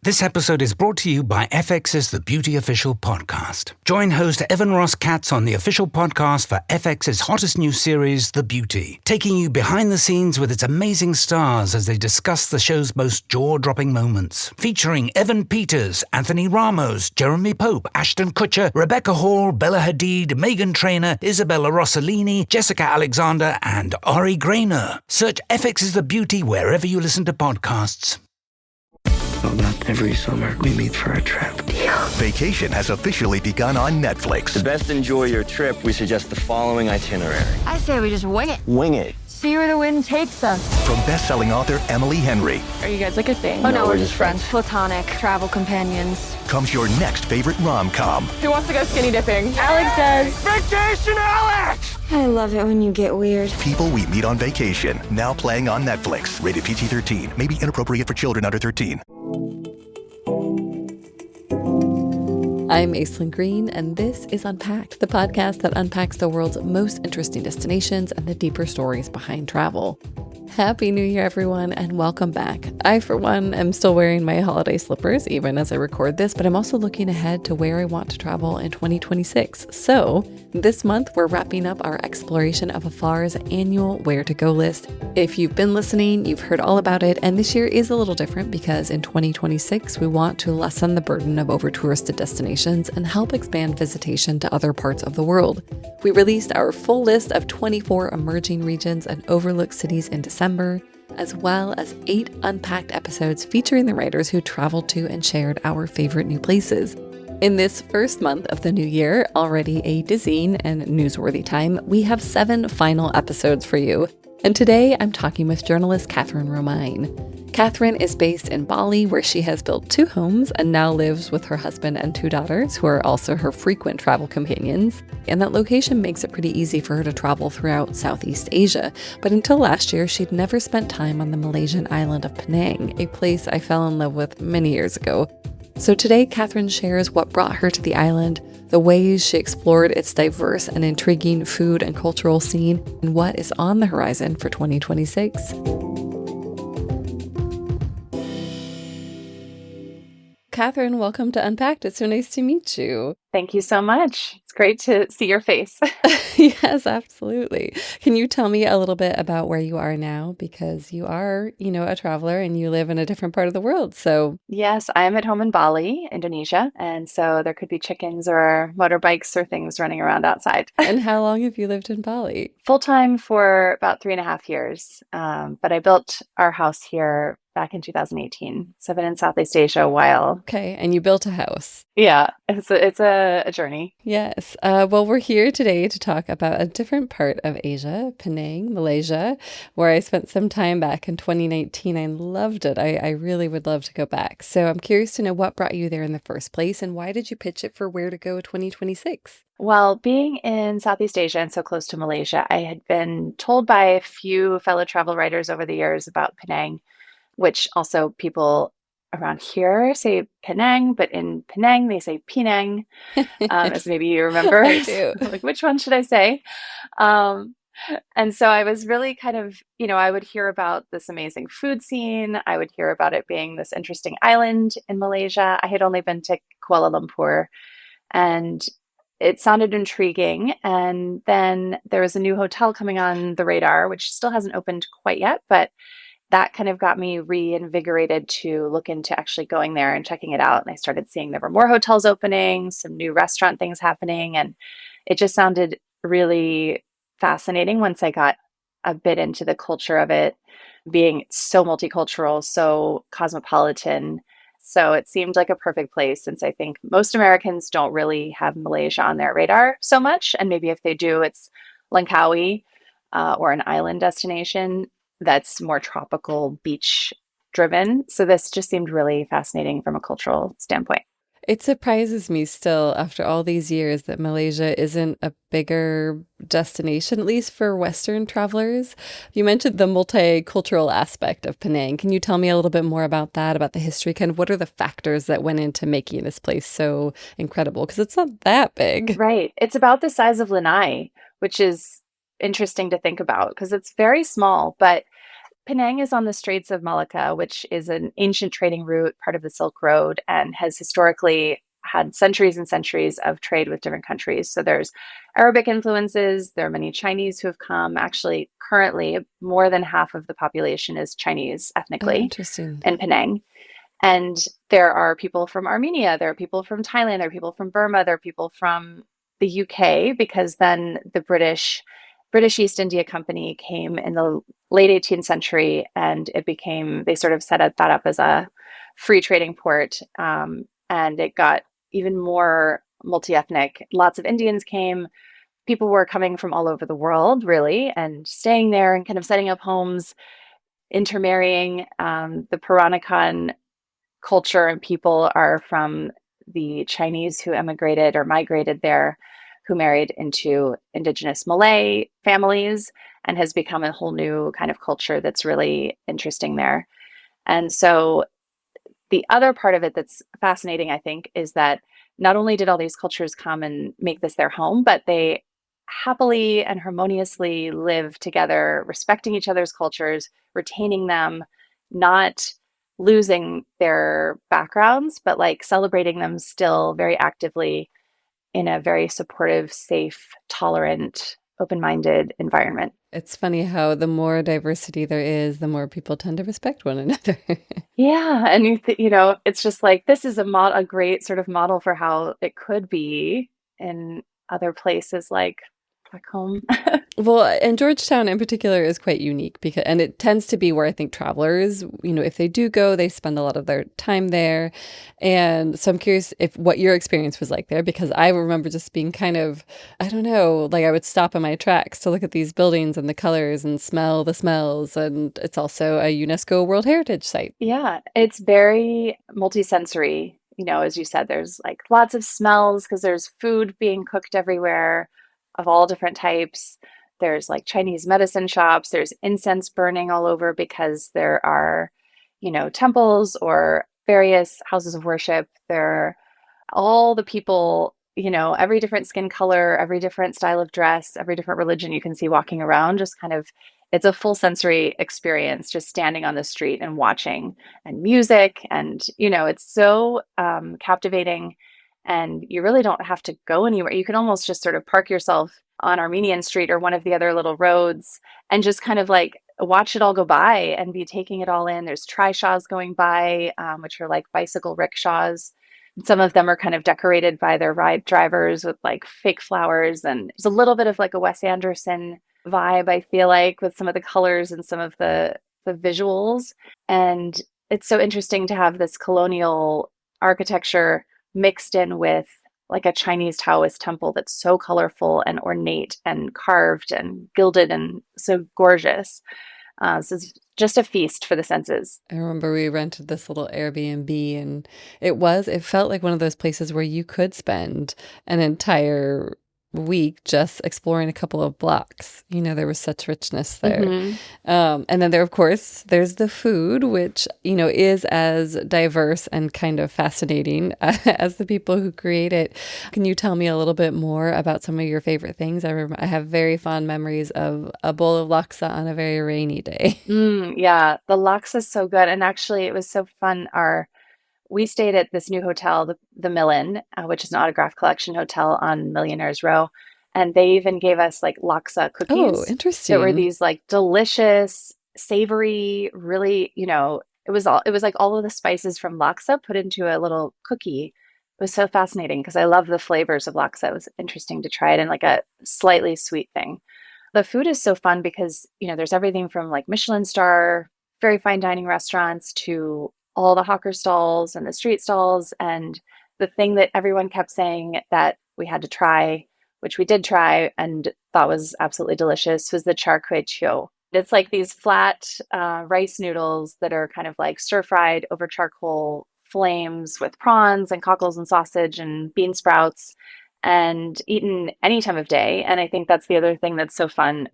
This episode is brought to you by FX's The Beauty Official Podcast. Join host Evan Ross Katz on the official podcast for FX's hottest new series, The Beauty, taking you behind the scenes with its amazing stars as they discuss the show's most jaw-dropping moments. Featuring Evan Peters, Anthony Ramos, Jeremy Pope, Ashton Kutcher, Rebecca Hall, Bella Hadid, Meghan Trainor, Isabella Rossellini, Jessica Alexander, and Ari Grainer. Search FX's The Beauty wherever you listen to podcasts. About every summer, we meet for a trip. Vacation has officially begun on Netflix. To best enjoy your trip, we suggest the following itinerary. I say we just wing it. Wing it. See where the wind takes us. From best-selling author Emily Henry Are you guys like a thing? Oh, no, we're just friends. Platonic travel companions. comes your next favorite rom-com. Who wants to go skinny dipping? Alex does. Vacation, Alex! I love it when you get weird. People We Meet on Vacation, now playing on Netflix. Rated PG-13. May be inappropriate for children under 13. I'm Aislinn Green, and this is Unpacked, the podcast that unpacks the world's most interesting destinations and the deeper stories behind travel. Happy New Year, everyone, and welcome back. I, for one, am still wearing my holiday slippers, even as I record this, but I'm also looking ahead to where I want to travel in 2026. So, this month, we're wrapping up our exploration of Afar's annual Where to Go list. If you've been listening, you've heard all about it, and this year is a little different because in 2026, we want to lessen the burden of over-touristed destinations and help expand visitation to other parts of the world. We released our full list of 24 emerging regions and overlooked cities in December, as well as 8 Unpacked episodes featuring the writers who traveled to and shared our favorite new places. In this first month of the new year, already a dizzying and newsworthy time, we have 7 final episodes for you. And today I'm talking with journalist Catherine Romine. Catherine is based in Bali, where she has built 2 homes and now lives with her husband and 2 daughters, who are also her frequent travel companions. And that location makes it pretty easy for her to travel throughout Southeast Asia. But until last year, she'd never spent time on the Malaysian island of Penang, a place I fell in love with many years ago. So today, Catherine shares what brought her to the island, the ways she explored its diverse and intriguing food and cultural scene, and what is on the horizon for 2026. Catherine, welcome to Unpacked. It's so nice to meet you. Thank you so much. It's great to see your face. Yes, absolutely. Can you tell me a little bit about where you are now? Because you are, a traveler and you live in a different part of the world. So Yes, I am at home in Bali, Indonesia. And so there could be chickens or motorbikes or things running around outside. and how long have you lived in Bali? Full time for about 3.5 years. But I built our house here back in 2018. So I've been in Southeast Asia a while. Okay, and you built a house. Yeah, it's a journey. Yes. Well, we're here today to talk about a different part of Asia, Penang, Malaysia, where I spent some time back in 2019. I loved it. I really would love to go back. So I'm curious to know what brought you there in the first place and why did you pitch it for Where to Go 2026? Well, being in Southeast Asia and so close to Malaysia, I had been told by a few fellow travel writers over the years about Penang, which also people around here say Penang, but in Penang they say Penang, as maybe you remember. I do. Like, which one should I say? And so I was really kind of, I would hear about this amazing food scene. I would hear about it being this interesting island in Malaysia. I had only been to Kuala Lumpur, and it sounded intriguing. And then there was a new hotel coming on the radar, which still hasn't opened quite yet, but that kind of got me reinvigorated to look into actually going there and checking it out. And I started seeing there were more hotels opening, some new restaurant things happening. And it just sounded really fascinating once I got a bit into the culture of it, being so multicultural, so cosmopolitan. So it seemed like a perfect place, since I think most Americans don't really have Malaysia on their radar so much. And maybe if they do, it's Langkawi or an island destination that's more tropical, beach driven. So this just seemed really fascinating from a cultural standpoint. It surprises me still after all these years that Malaysia isn't a bigger destination, at least for Western travelers. You mentioned the multicultural aspect of Penang. Can you tell me a little bit more about that, about the history? Kind of what are the factors that went into making this place so incredible? Because it's not that big. Right. It's about the size of Lanai, which is interesting to think about because it's very small, but Penang is on the Straits of Malacca, which is an ancient trading route, part of the Silk Road, and has historically had centuries and centuries of trade with different countries. So there's Arabic influences. There are many Chinese who have come. Actually, currently, more than half of the population is Chinese Oh, ethnically interesting. in Penang. And there are people from Armenia, there are people from Thailand, there are people from Burma, there are people from the UK, because then the British East India Company came in the late 18th century, and they sort of that up as a free trading port. And it got even more multi-ethnic. Lots of Indians came. People were coming from all over the world, really, and staying there and kind of setting up homes, intermarrying. The Peranakan culture and people are from the Chinese who emigrated or migrated there, who married into indigenous Malay families, and has become a whole new kind of culture that's really interesting there. And so the other part of it that's fascinating, I think, is that not only did all these cultures come and make this their home, but they happily and harmoniously live together, respecting each other's cultures, retaining them, not losing their backgrounds, but like celebrating them still very actively in a very supportive, safe, tolerant, open-minded environment. It's funny how the more diversity there is, the more people tend to respect one another. Yeah, and it's just like this is a great sort of model for how it could be in other places like back home. Well, and Georgetown in particular is quite unique and it tends to be where I think travelers, if they do go, they spend a lot of their time there. And so I'm curious what your experience was like there, because I remember just being kind of, I don't know, like I would stop in my tracks to look at these buildings and the colors and smell the smells. And it's also a UNESCO World Heritage Site. Yeah, it's very multisensory. As you said, there's like lots of smells because there's food being cooked everywhere of all different types. There's like Chinese medicine shops. There's incense burning all over because there are, temples or various houses of worship. There are all the people, every different skin color, every different style of dress, every different religion you can see walking around. Just kind of, it's a full sensory experience just standing on the street and watching, and music. And, it's so captivating. And you really don't have to go anywhere. You can almost just sort of park yourself on Armenian Street or one of the other little roads and just kind of like watch it all go by and be taking it all in. There's trishaws going by, which are like bicycle rickshaws. Some of them are kind of decorated by their ride drivers with like fake flowers. And there's a little bit of like a Wes Anderson vibe, I feel like, with some of the colors and some of the visuals. And it's so interesting to have this colonial architecture mixed in with like a Chinese Taoist temple that's so colorful and ornate and carved and gilded and so gorgeous. So it's just a feast for the senses. I remember we rented this little Airbnb, and it felt like one of those places where you could spend an entire week just exploring a couple of blocks. There was such richness there. And then of course, there's the food, which, is as diverse and kind of fascinating as the people who create it. Can you tell me a little bit more about some of your favorite things? I have very fond memories of a bowl of laksa on a very rainy day. Yeah, the laksa is so good. And actually, it was so fun. We stayed at this new hotel, the Millin, which is an autograph collection hotel on Millionaires Row. And they even gave us like laksa cookies. Oh, interesting. There were these like delicious, savory, really, it was like all of the spices from laksa put into a little cookie. It was so fascinating because I love the flavors of laksa. It was interesting to try it in like a slightly sweet thing. The food is so fun because, there's everything from like Michelin star, very fine dining restaurants to all the hawker stalls and the street stalls. And the thing that everyone kept saying that we had to try, which we did try and thought was absolutely delicious, was the char kway. It's like these flat rice noodles that are kind of like stir fried over charcoal flames with prawns and cockles and sausage and bean sprouts, and eaten any time of day. And I think that's the other thing that's so fun.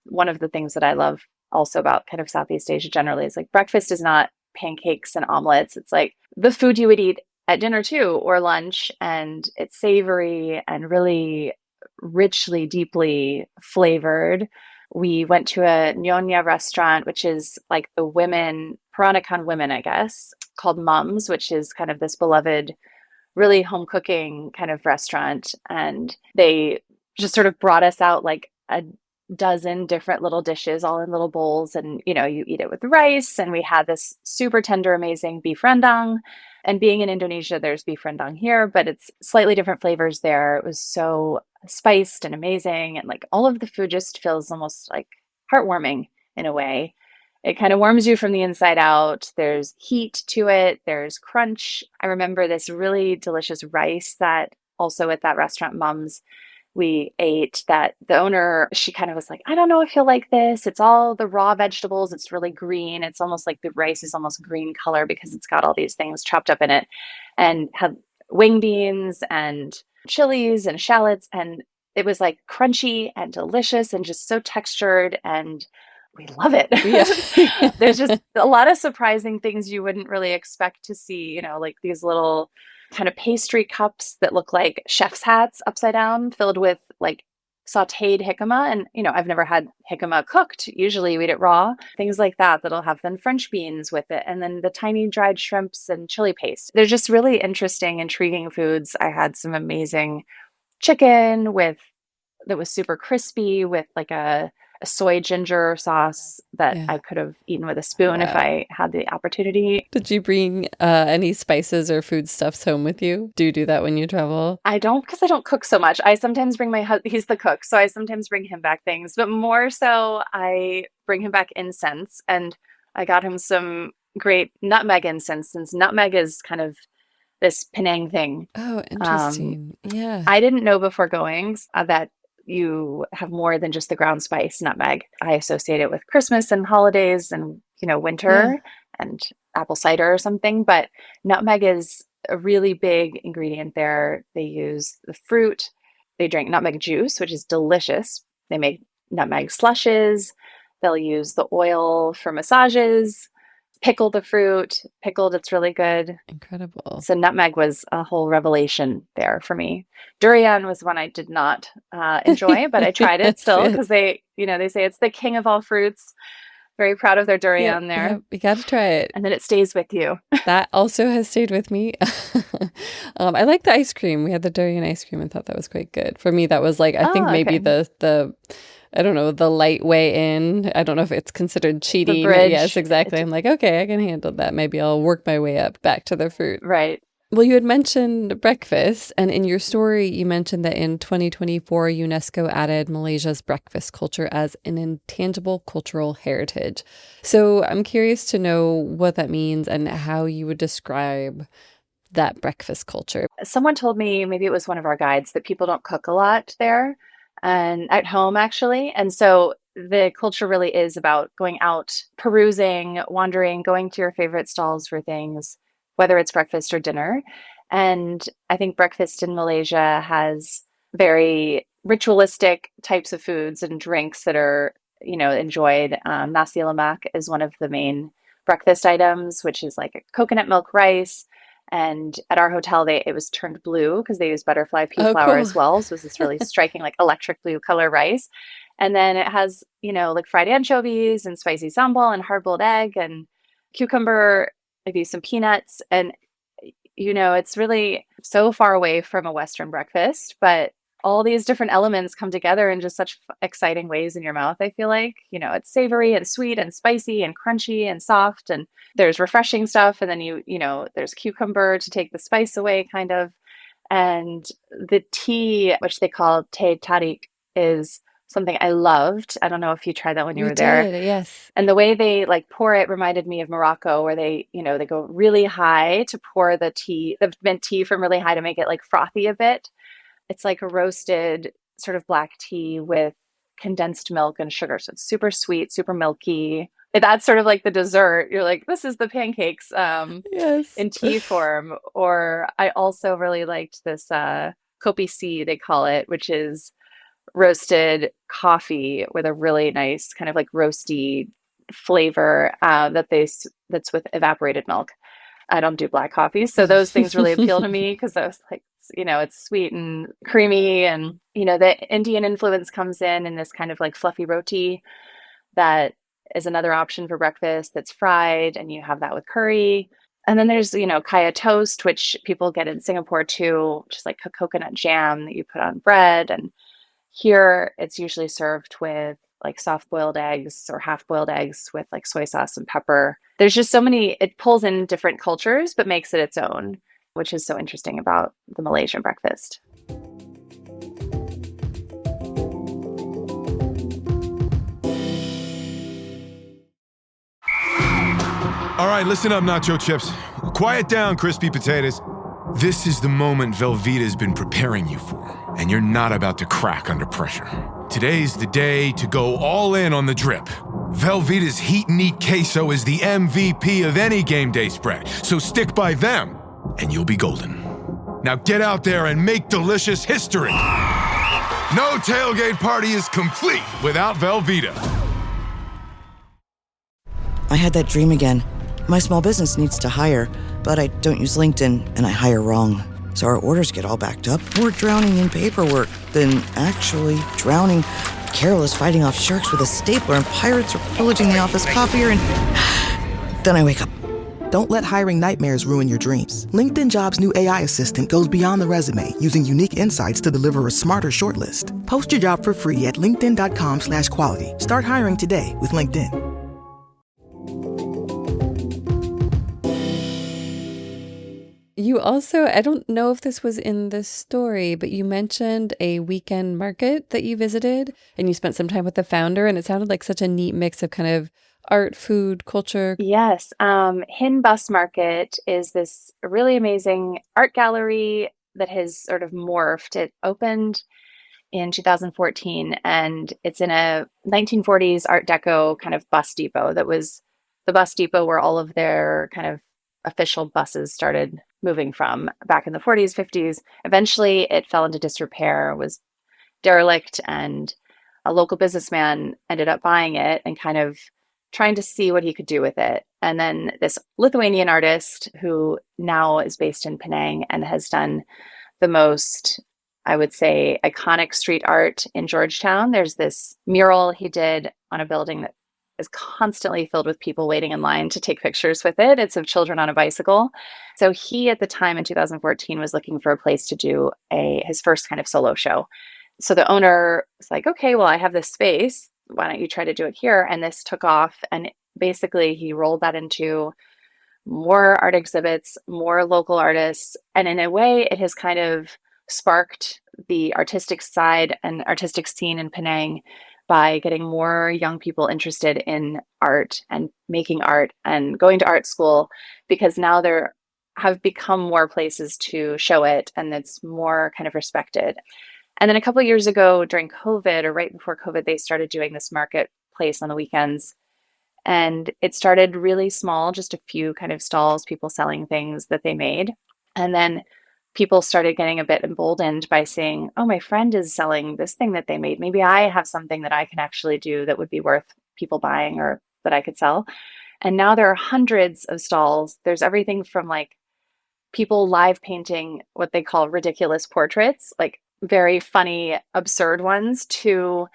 One of the things that I love also about kind of Southeast Asia generally is like breakfast is not pancakes and omelets. It's like the food you would eat at dinner too, or lunch, and it's savory and really richly, deeply flavored We went to a Nyonya restaurant, which is like the women, Peranakan women, I guess, called Mums, which is kind of this beloved, really home cooking kind of restaurant. And they just sort of brought us out like a dozen different little dishes all in little bowls. And, you eat it with rice. And we had this super tender, amazing beef rendang. And being in Indonesia, there's beef rendang here, but it's slightly different flavors there. It was so spiced and amazing. And like all of the food just feels almost like heartwarming in a way. It kind of warms you from the inside out. There's heat to it. There's crunch. I remember this really delicious rice that also at that restaurant, Mums, we ate, that the owner, she kind of was like, I don't know if you'll like this. It's all the raw vegetables. It's really green. It's almost like the rice is almost green color because it's got all these things chopped up in it, and had wing beans and chilies and shallots. And it was like crunchy and delicious and just so textured, and we love it. Yeah. There's just a lot of surprising things you wouldn't really expect to see, like these little kind of pastry cups that look like chef's hats upside down, filled with like sauteed jicama. And, I've never had jicama cooked. Usually we eat it raw. Things like that, that'll have then French beans with it. And then the tiny dried shrimps and chili paste. They're just really interesting, intriguing foods. I had some amazing chicken that was super crispy with like a soy ginger sauce that I could have eaten with a spoon if I had the opportunity. Did you bring any spices or foodstuffs home with you? Do you do that when you travel? I don't, because I don't cook so much. I sometimes bring my husband, he's the cook, so I sometimes bring him back things, but more so I bring him back incense. And I got him some great nutmeg incense, since nutmeg is kind of this Penang thing. Oh, interesting. Yeah. I didn't know before going that you have more than just the ground spice nutmeg. I associate it with Christmas and holidays and, winter and apple cider or something. But nutmeg is a really big ingredient there. They use the fruit. They drink nutmeg juice, which is delicious. They make nutmeg slushes. They'll use the oil for massages. Pickle the fruit. Pickled, it's really good. Incredible. So nutmeg was a whole revelation there for me. Durian was one I did not enjoy, but I tried it still because they say it's the king of all fruits. Very proud of their durian there. Yeah, you got to try it. And then it stays with you. That also has stayed with me. I like the ice cream. We had the durian ice cream and thought that was quite good. For me, that was like, I think maybe the I don't know, the light way in. I don't know if it's considered cheating. Yes, exactly. I'm like, okay, I can handle that. Maybe I'll work my way up back to the fruit. Right. Well, you had mentioned breakfast, and in your story, you mentioned that in 2024, UNESCO added Malaysia's breakfast culture as an intangible cultural heritage. So I'm curious to know what that means and how you would describe that breakfast culture. Someone told me, maybe it was one of our guides, that people don't cook a lot there and at home, actually. And so the culture really is about going out, perusing, wandering, going to your favorite stalls for things, whether it's breakfast or dinner. And I think breakfast in Malaysia has very ritualistic types of foods and drinks that are, enjoyed. Nasi lemak is one of the main breakfast items, which is like a coconut milk rice. And at our hotel, it was turned blue because they use butterfly pea flour as well. So it's this really striking, like electric blue color rice. And then it has, like fried anchovies and spicy sambal and hard-boiled egg and cucumber, maybe some peanuts. And, it's really so far away from a Western breakfast, but all these different elements come together in just such exciting ways in your mouth, I feel like. It's savory and sweet and spicy and crunchy and soft, and there's refreshing stuff, and then there's cucumber to take the spice away, kind of. And the tea, which they call teh tarik, is something I loved. I don't know if you tried that when you were there. Did, yes. And the way they pour it reminded me of Morocco, where they go really high to pour the mint tea from really high to make it frothy a bit. It's like a roasted sort of black tea with condensed milk and sugar. So it's super sweet, super milky. That's sort of like the dessert. You're like, this is the pancakes yes. in tea form. Or I also really liked this kopi C, they call it, which is roasted coffee with a really nice kind of roasty flavor that's with evaporated milk. I don't do black coffee. So those things really appeal to me because I was like, It's sweet and creamy, and the Indian influence comes in this kind of like fluffy roti that is another option for breakfast that's fried, and you have that with curry. And then there's, kaya toast, which people get in Singapore too, which is like a coconut jam that you put on bread. And here it's usually served with like soft boiled eggs or half boiled eggs with like soy sauce and pepper. There's just so many, it pulls in different cultures, but makes it its own, which is so interesting about the Malaysian breakfast. All right, listen up, nacho chips. Quiet down, crispy potatoes. This is the moment Velveeta's been preparing you for, and you're not about to crack under pressure. Today's the day to go all in on the drip. Velveeta's Heat and Eat Queso is the MVP of any game day spread, so stick by them, and you'll be golden. Now get out there and make delicious history. No tailgate party is complete without Velveeta. I had that dream again. My small business needs to hire, but I don't use LinkedIn, and I hire wrong. So our orders get all backed up. We're drowning in paperwork, then actually drowning, careless fighting off sharks with a stapler, and pirates are pillaging the office copier, and then I wake up. Don't let hiring nightmares ruin your dreams. LinkedIn Jobs' new AI assistant goes beyond the resume, using unique insights to deliver a smarter shortlist. Post your job for free at linkedin.com/quality. Start hiring today with LinkedIn. You also, I don't know if this was in the story, but you mentioned a weekend market that you visited and you spent some time with the founder, and it sounded like such a neat mix of kind of art, food, culture. Yes. Hin Bus Market is this really amazing art gallery that has sort of morphed. It opened in 2014, and it's in a 1940s Art Deco kind of bus depot that was the bus depot where all of their kind of official buses started moving from back in the 40s, 50s. Eventually, it fell into disrepair, was derelict, and a local businessman ended up buying it and kind of trying to see what he could do with it. And then this Lithuanian artist who now is based in Penang and has done the most, I would say, iconic street art in Georgetown. There's this mural he did on a building that is constantly filled with people waiting in line to take pictures with it. It's of children on a bicycle. So he, at the time in 2014, was looking for a place to do his first kind of solo show. So the owner was like, okay, well, I have this space. Why don't you try to do it here? And this took off. And basically he rolled that into more art exhibits, more local artists. And in a way, it has kind of sparked the artistic side and artistic scene in Penang by getting more young people interested in art and making art and going to art school, because now there have become more places to show it and it's more kind of respected. And then a couple of years ago during COVID, or right before COVID, they started doing this marketplace on the weekends. And it started really small, just a few kind of stalls, people selling things that they made. And then people started getting a bit emboldened by saying, oh, my friend is selling this thing that they made. Maybe I have something that I can actually do that would be worth people buying or that I could sell. And now there are hundreds of stalls. There's everything from like people live painting what they call ridiculous portraits, like very funny, absurd ones, to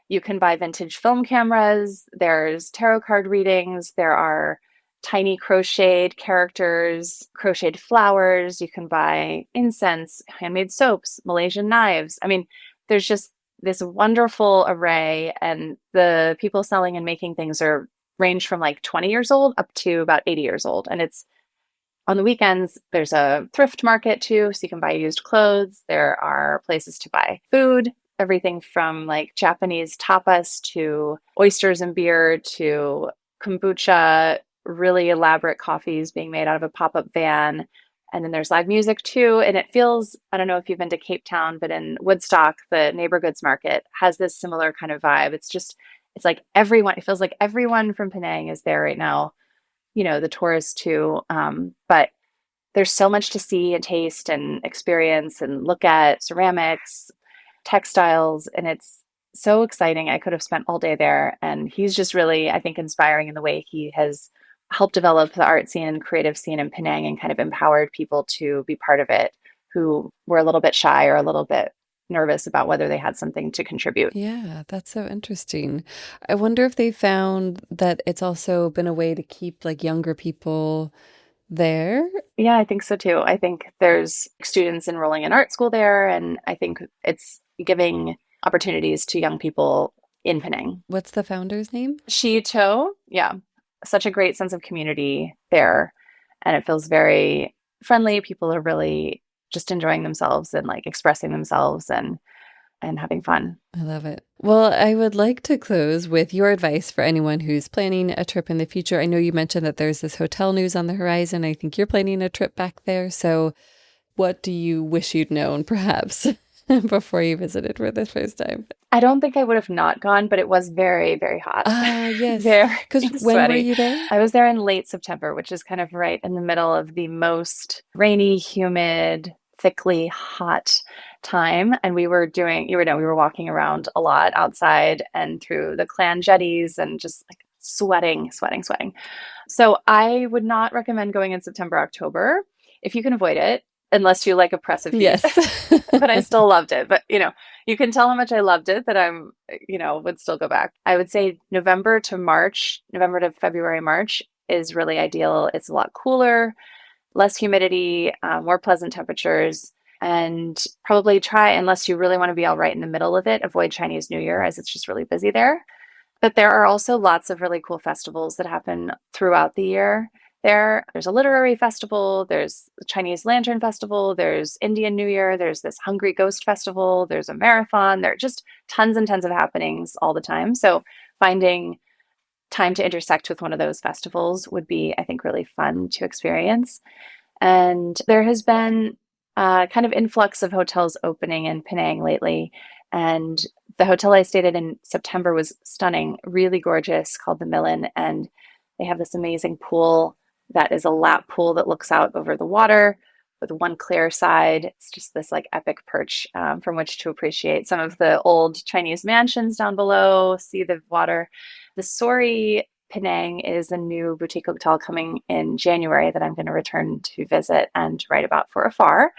you can buy vintage film cameras. There's tarot card readings. There are tiny crocheted characters, crocheted flowers. You can buy incense, handmade soaps, Malaysian knives. I mean, there's just this wonderful array, and the people selling and making things range from like 20 years old up to about 80 years old. And it's on the weekends. There's a thrift market too, so you can buy used clothes. There are places to buy food, everything from like Japanese tapas to oysters and beer to kombucha, really elaborate coffees being made out of a pop-up van. And then there's live music too. And it feels, I don't know if you've been to Cape Town, but in Woodstock, the neighbor goods market has this similar kind of vibe. It's like everyone, it feels like everyone from Penang is there right now, the tourists too. But there's so much to see and taste and experience and look at: ceramics, textiles, and it's so exciting. I could have spent all day there. And he's just really, I think, inspiring in the way he has helped develop the art scene and creative scene in Penang and kind of empowered people to be part of it who were a little bit shy or a little bit nervous about whether they had something to contribute. Yeah, that's so interesting. I wonder if they found that it's also been a way to keep like younger people there. Yeah, I think so too. I think there's students enrolling in art school there, and I think it's giving opportunities to young people in Penang. What's the founder's name? Tow, yeah, such a great sense of community there, and it feels very friendly. People are really just enjoying themselves and like expressing themselves and having fun. I love it. Well, I would like to close with your advice for anyone who's planning a trip in the future. I know you mentioned that there's this hotel news on the horizon. I think you're planning a trip back there. So what do you wish you'd known, perhaps, before you visited for the first time? I don't think I would have not gone, but it was very, very hot. Ah, yes. Very Because when were sweaty. you there? I was there in late September, which is kind of right in the middle of the most rainy, humid, thickly hot time. And we were walking around a lot outside and through the clan jetties and just like sweating. So I would not recommend going in September, October, if you can avoid it, unless you like oppressive heat. Yes. But I still loved it. But, you can tell how much I loved it that I'm, would still go back. I would say November to February, March is really ideal. It's a lot cooler, less humidity, more pleasant temperatures, and probably try, unless you really want to be all right in the middle of it, avoid Chinese New Year as it's just really busy there. But there are also lots of really cool festivals that happen throughout the year there. There's a literary festival, there's the Chinese Lantern Festival, there's Indian New Year, there's this Hungry Ghost Festival, there's a marathon, there are just tons and tons of happenings all the time. So finding time to intersect with one of those festivals would be, I think, really fun to experience. And there has been a kind of influx of hotels opening in Penang lately. And the hotel I stayed in September was stunning, really gorgeous, called the Millen. And they have this amazing pool that is a lap pool that looks out over the water with one clear side. It's just this like epic perch from which to appreciate some of the old Chinese mansions down below, see the water. The Sori Penang is a new boutique hotel coming in January that I'm going to return to visit and write about for Afar.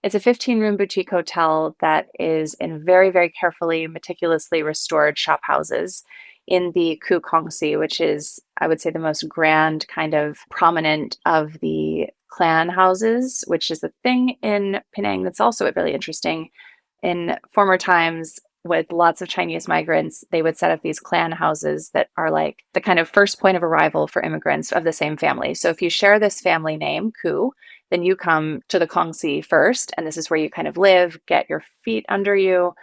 It's a 15-room boutique hotel that is in very, very carefully, meticulously restored shop houses in the Khu Kong Si, which is, I would say, the most grand, kind of prominent of the clan houses, which is a thing in Penang that's also really interesting. In former times, with lots of Chinese migrants, they would set up these clan houses that are like the kind of first point of arrival for immigrants of the same family. So if you share this family name, Khu, then you come to the Kong Si first, and this is where you kind of live, get your feet under you,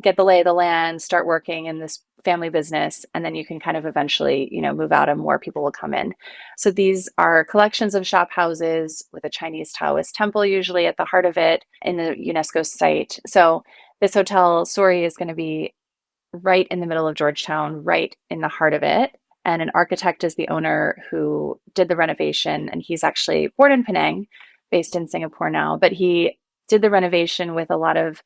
get the lay of the land, start working in this family business, and then you can kind of eventually, move out and more people will come in. So these are collections of shop houses with a Chinese Taoist temple usually at the heart of it in the UNESCO site. So this hotel, Sori, is going to be right in the middle of Georgetown, right in the heart of it. And an architect is the owner who did the renovation. And he's actually born in Penang, based in Singapore now. But he did the renovation with a lot of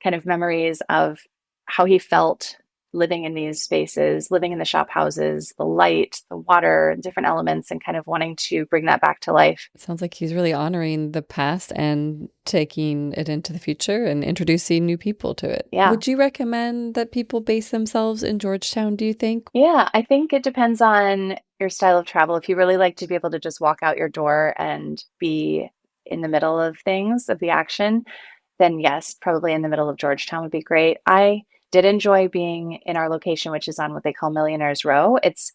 kind of memories of how he felt living in these spaces, living in the shop houses, the light, the water, different elements, and kind of wanting to bring that back to life. It sounds like he's really honoring the past and taking it into the future and introducing new people to it. Yeah. Would you recommend that people base themselves in Georgetown, do you think? Yeah, I think it depends on your style of travel. If you really like to be able to just walk out your door and be in the middle of things, of the action, then yes, probably in the middle of Georgetown would be great. I did enjoy being in our location, which is on what they call Millionaire's Row. It's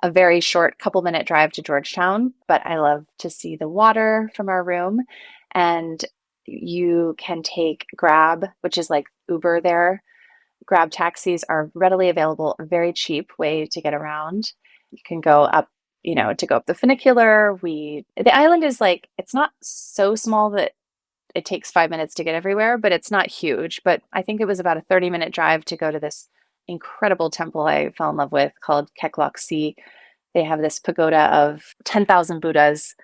a very short couple-minute drive to Georgetown, but I love to see the water from our room. And you can take Grab, which is like Uber there. Grab taxis are readily available, a very cheap way to get around. You can go up, to go up the funicular. The island is like, it's not so small that it takes 5 minutes to get everywhere, but it's not huge. But I think it was about a 30-minute drive to go to this incredible temple I fell in love with called Keklok Si. They have this pagoda of 10,000 Buddhas,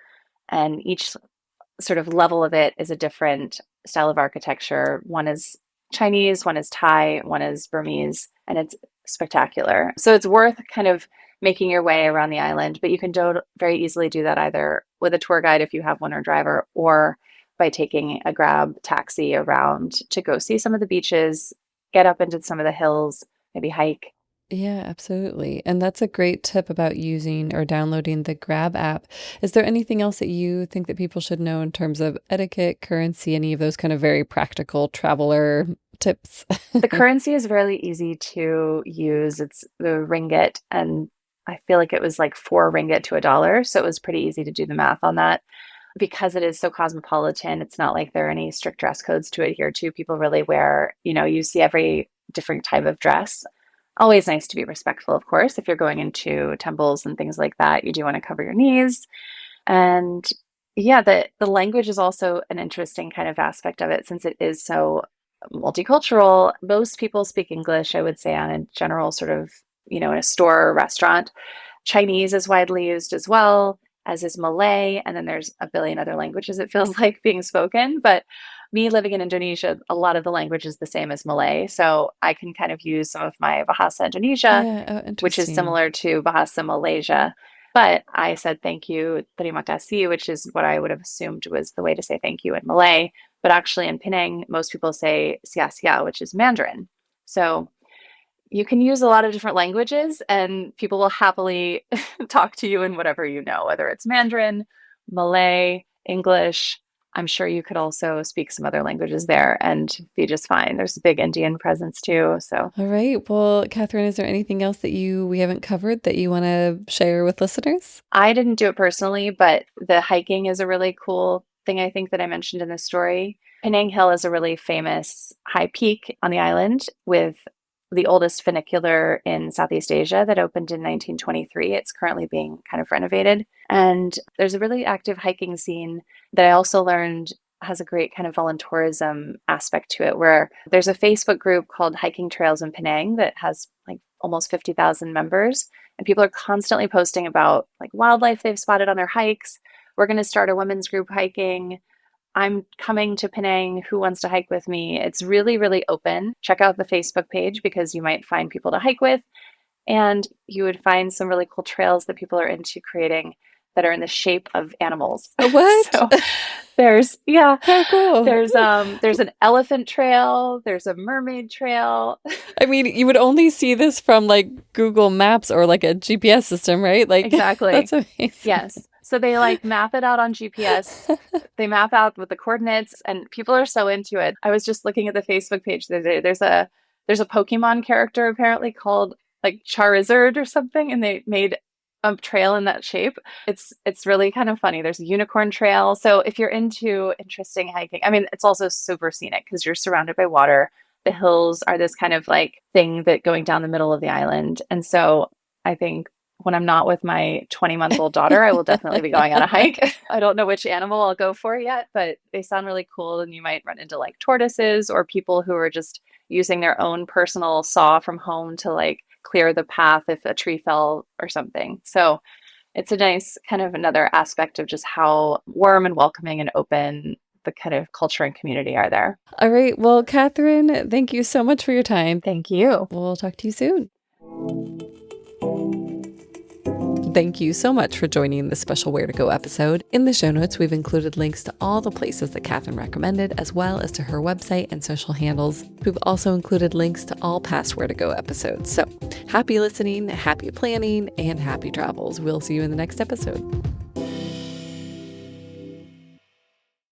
and each sort of level of it is a different style of architecture. One is Chinese, one is Thai, one is Burmese, and it's spectacular. So it's worth kind of making your way around the island, but you can very easily do that either with a tour guide if you have one or driver, or by by taking a grab taxi around to go see some of the beaches, get up into some of the hills, maybe hike. Yeah, absolutely. And that's a great tip about using or downloading the Grab app. Is there anything else that you think that people should know in terms of etiquette, currency, any of those kind of very practical traveler tips? The currency is really easy to use. It's the ringgit, and I feel like it was like 4 ringgit to $1. So it was pretty easy to do the math on that. Because it is so cosmopolitan, it's not like there are any strict dress codes to adhere to. People really wear, you see every different type of dress. Always nice to be respectful, of course. If you're going into temples and things like that, you do want to cover your knees. And yeah, the language is also an interesting kind of aspect of it, since it is so multicultural. Most people speak English, I would say, on a general sort of, in a store or restaurant. Chinese is widely used as well, as is Malay. And then there's a billion other languages, it feels like, being spoken. But me living in Indonesia, a lot of the language is the same as Malay. So I can kind of use some of my Bahasa Indonesia, which is similar to Bahasa Malaysia. But I said thank you, terima kasih, which is what I would have assumed was the way to say thank you in Malay. But actually in Penang, most people say sia sia, which is Mandarin. So you can use a lot of different languages and people will happily talk to you in whatever you know, whether it's Mandarin, Malay, English. I'm sure you could also speak some other languages there and be just fine. There's a big Indian presence too. So, all right. Well, Catherine, is there anything else that we haven't covered that you want to share with listeners? I didn't do it personally, but the hiking is a really cool thing, I think, that I mentioned in the story. Penang Hill is a really famous high peak on the island with the oldest funicular in Southeast Asia that opened in 1923. It's currently being kind of renovated. And there's a really active hiking scene that I also learned has a great kind of volunteerism aspect to it, where there's a Facebook group called Hiking Trails in Penang that has like almost 50,000 members. And people are constantly posting about like wildlife they've spotted on their hikes. We're going to start a women's group hiking. I'm coming to Penang. Who wants to hike with me? It's really, really open. Check out the Facebook page because you might find people to hike with. And you would find some really cool trails that people are into creating that are in the shape of animals. What? So there's, yeah. How cool. There's an elephant trail. There's a mermaid trail. I mean, you would only see this from like Google Maps or like a GPS system, right? Like exactly. That's amazing. Yes. So they like map it out on GPS. They map out with the coordinates and people are so into it. I was just looking at the Facebook page the other day. There's a Pokemon character apparently called like Charizard or something, and they made a trail in that shape. It's really kind of funny. There's a unicorn trail. So if you're into interesting hiking, I mean, it's also super scenic because you're surrounded by water. The hills are this kind of like thing that going down the middle of the island. And so I think when I'm not with my 20-month-old daughter, I will definitely be going on a hike. I don't know which animal I'll go for yet, but they sound really cool. And you might run into like tortoises or people who are just using their own personal saw from home to like clear the path if a tree fell or something. So it's a nice kind of another aspect of just how warm and welcoming and open the kind of culture and community are there. All right. Well, Catherine, thank you so much for your time. Thank you. We'll talk to you soon. Thank you so much for joining this special Where to Go episode. In the show notes, we've included links to all the places that Catherine recommended, as well as to her website and social handles. We've also included links to all past Where to Go episodes. So happy listening, happy planning, and happy travels. We'll see you in the next episode.